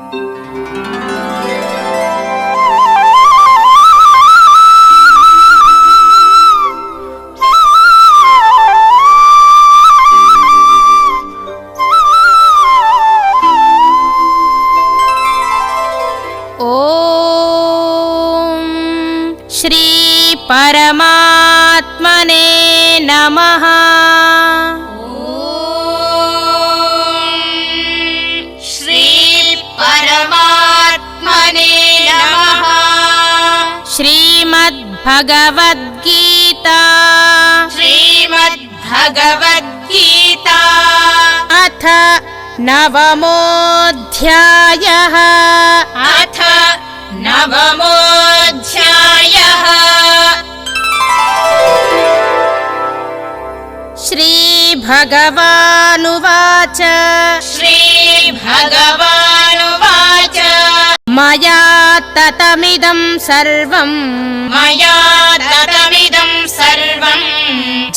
श्री परमात्मने नमः। श्री परमात्मने नमः। श्रीमद्भगवद्गीता श्रीमद्भगवद्गीता अथ नवमोऽध्यायः। अथ नवमोऽध्यायः। श्रीभगवानुवाच श्रीभगवानुवाच मया ततमिदं सर्वं मया ततमिदं सर्वं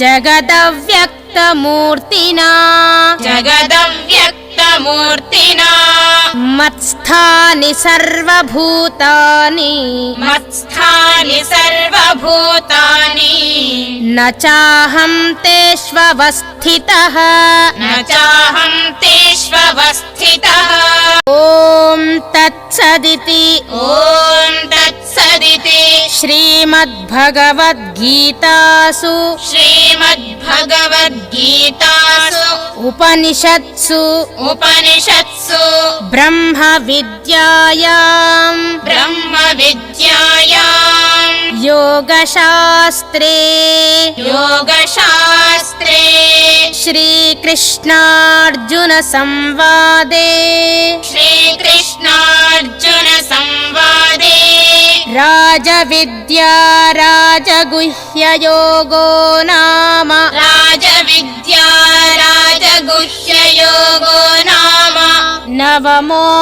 जगदव्यक्तमूर्तिना जगदव्यक्तमूर्तिना मत्स्थानि सर्वभूतानि मत्स्थानि सर्वभूतानि न चाहं तेष्वस्थितः न चाहं तेष्वस्थितः। ॐ तत्सदिति ॐ तत्सदिति श्रीमद्भगवद्गीतासु श्रीमद्भगवद्गीतासु उपनिषत्सु ब्रह्मविद्यायां योगशास्त्रे श्रीकृष्णार्जुन संवादे राजविद्या राजगुह्ययोगो नाम नवमोऽध्यायः।